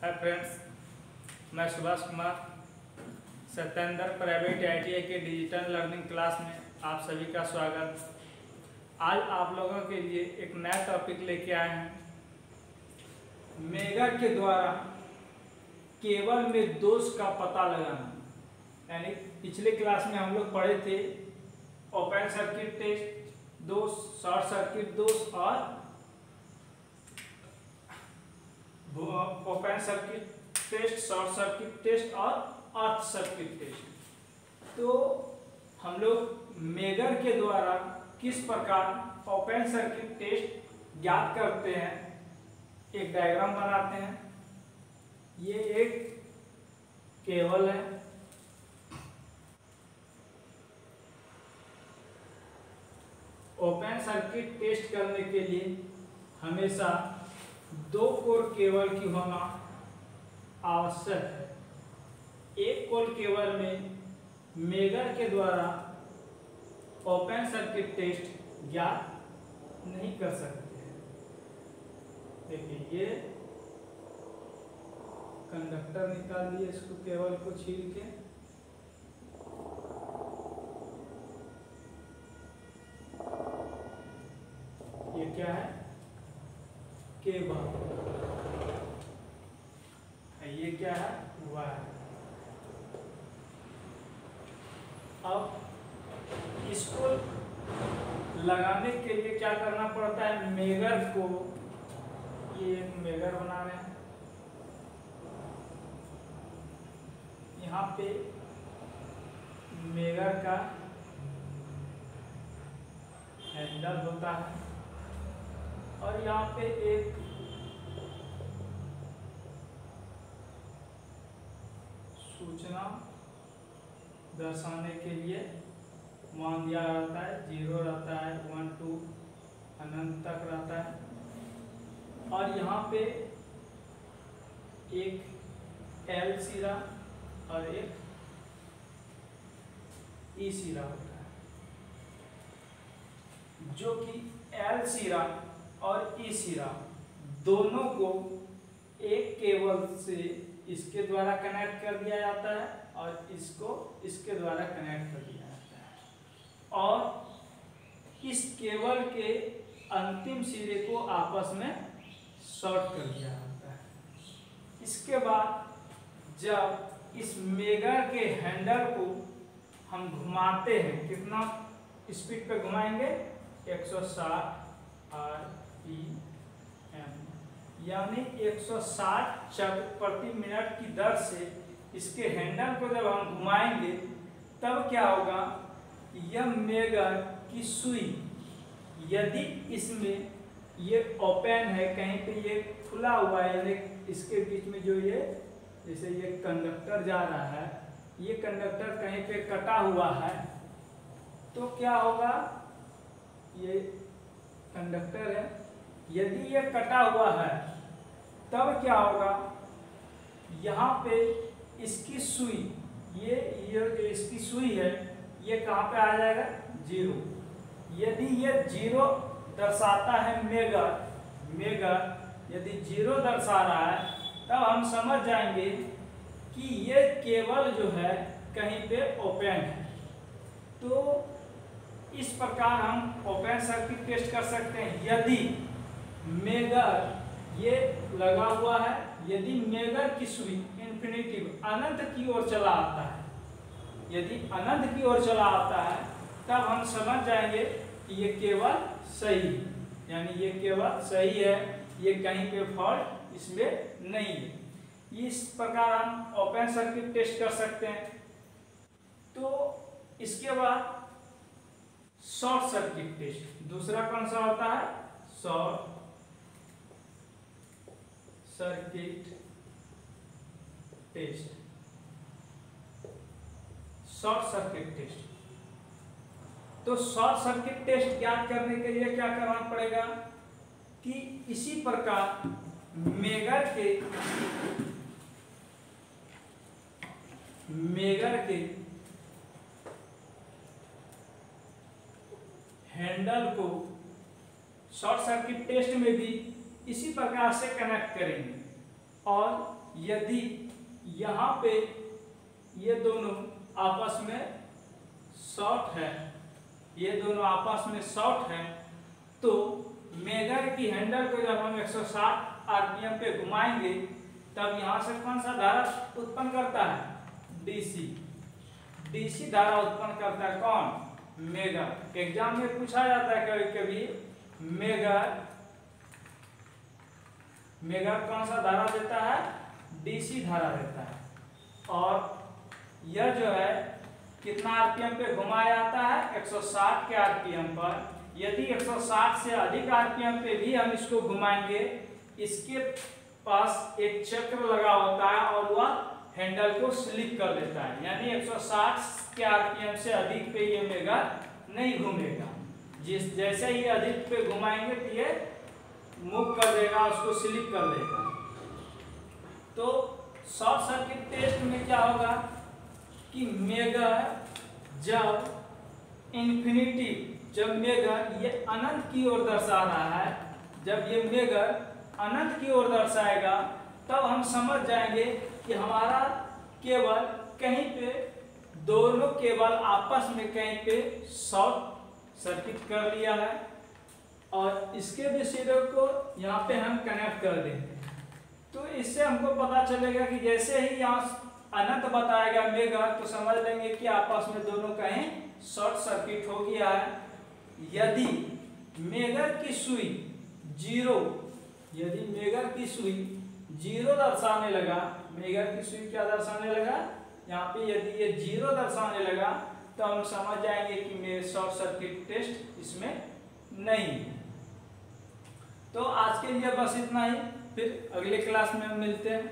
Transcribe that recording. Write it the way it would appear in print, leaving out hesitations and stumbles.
Hi friends, मैं Subhash Kumar Satyendra private ITI के digital learning class में आप सभी का स्वागत। आज आप लोगों के लिए एक नया टॉपिक लेके आए हैं। मेगर के द्वारा केबल में दोष का पता लगाना। यानी पिछले क्लास में हम लोग पढ़े थे ओपन सर्किट टेस्ट दोष, शॉर्ट सर्किट दोष और open circuit test, short circuit test और अर्थ सर्किट टेस्ट। तो हम लोग मेगर के द्वारा किस प्रकार ओपन सर्किट टेस्ट ज्ञात करते हैं, एक डायग्राम बनाते हैं। ये एक केबल है। ओपन सर्किट टेस्ट करने के लिए हमेशा 2 कोर केबल की होना आवश्यक है। एक कोर केबल में मेगर के द्वारा ओपन सर्किट टेस्ट ज्ञात नहीं कर सकते हैं। देखिए, ये कंडक्टर निकाल दिए, इसको केबल को छील के ये क्या है, केबल। ये क्या है, वायर। अब इसको लगाने के लिए क्या करना पड़ता है, मेगर को, ये एक मेगर बना रहे हैं। यहाँ पे मेगर का हैंडल होता है और यहाँ पे एक सूचना दर्शाने के लिए मान दिया रहता है। 0 रहता है, 1 2 अनंत तक रहता है। और यहाँ पे एक L सिरा और एक E सिरा होता है, जो कि L सिरा और E सिरा दोनों को एक केबल से इसके द्वारा कनेक्ट कर दिया जाता है और इसको इसके द्वारा कनेक्ट कर दिया जाता है और इस केबल के अंतिम सिरे को आपस में शॉर्ट कर दिया जाता है। इसके बाद जब इस मेगर के हैंडल को हम घुमाते हैं, कितना स्पीड पे घुमाएंगे, 160 RPM, यानी 160 चक्र प्रति मिनट की दर से इसके हैंडल को जब हम घुमाएंगे तब क्या होगा, यह मेगर की सुई, यदि इसमें ये ओपन है, कहीं पे ये खुला हुआ है, यानी इसके बीच में जो ये, जैसे ये कंडक्टर जा रहा है, ये कंडक्टर कहीं पे कटा हुआ है, तो क्या होगा, ये कंडक्टर है, यदि ये कटा हुआ है तब क्या होगा, यहाँ पे इसकी सुई, ये जो इसकी सुई है, ये कहाँ पे आ जाएगा, 0। यदि ये 0 दर्शाता है मेगर यदि 0 दर्शा रहा है, तब हम समझ जाएंगे कि ये केबल जो है कहीं पे ओपन है। तो इस प्रकार हम ओपन सर्किट टेस्ट कर सकते हैं। यदि मेगर ये लगा हुआ है, यदि मेगर की सुई इंफिनिटिव अनंत की ओर चला आता है, यदि अनंत की ओर चला आता है, तब हम समझ जाएंगे कि ये केबल सही है, यानी ये केबल सही है, ये कहीं पे फॉल्ट इसमें नहीं है। इस प्रकार हम ओपन सर्किट टेस्ट कर सकते हैं। तो इसके बाद शॉर्ट सर्किट टेस्ट, दूसरा कौन सा होता है, short circuit test. Short circuit test, तो शॉर्ट सर्किट टेस्ट ज्ञात करने के लिए क्या करना पड़ेगा कि इसी प्रकार मेगर के हैंडल को शॉर्ट सर्किट टेस्ट में भी इसी प्रकार से कनेक्ट करेंगे। और यदि यहाँ पे ये दोनों आपस में शॉर्ट है, ये दोनों आपस में शॉर्ट है, तो मेगर की हैंडल को जब हम 160 आरपीएम पे घुमाएंगे तब यहाँ से कौन सा धारा उत्पन्न करता है? डीसी। डीसी धारा उत्पन्न करता है कौन? मेगर। एग्जाम में पूछा जाता है कभी कभी मेगर कौन सा धारा देता है? डीसी धारा देता है। और यह जो है कितना आरपीएम पे घुमाया जाता है? 160 के आरपीएम पर। यदि 160 से अधिक आरपीएम पे भी हम इसको घुमाएंगे, इसके पास एक चक्र लगा होता है और वह हैंडल को स्लिप कर देता है, यानी 160 के आरपीएम से अधिक पे ये मेगर नहीं घूमेगा। जैसे ही अधिक पे घुमाएंगे तो ये मूव कर देगा, उसको स्लिप कर देगा। तो शॉर्ट सर्किट टेस्ट में क्या होगा कि मेगर जब मेगर ये अनंत की ओर दर्शा रहा है, जब ये मेगर अनंत की ओर दर्शाएगा तब हम समझ जाएंगे कि हमारा केबल कहीं पे दोनों केबल आपस में कहीं पे शॉर्ट सर्किट कर लिया है और इसके रिसीवर को यहाँ पे हम कनेक्ट कर देंगे। तो इससे हमको पता चलेगा कि जैसे ही यहाँ अनंत बताएगा मेगर तो समझ लेंगे कि आपस में दोनों कहीं शॉर्ट सर्किट हो गया है। यदि मेगर की सुई जीरो दर्शाने लगा, मेगर की सुई क्या दर्शाने लगा? यहाँ पे यदि ये 0 दर्शाने लगा तो हम समझ जाएंगे कि मेरे शॉर्ट सर्किट टेस्ट इसमें नहीं है। तो आज के लिए बस इतना ही, फिर अगले क्लास में हम मिलते हैं।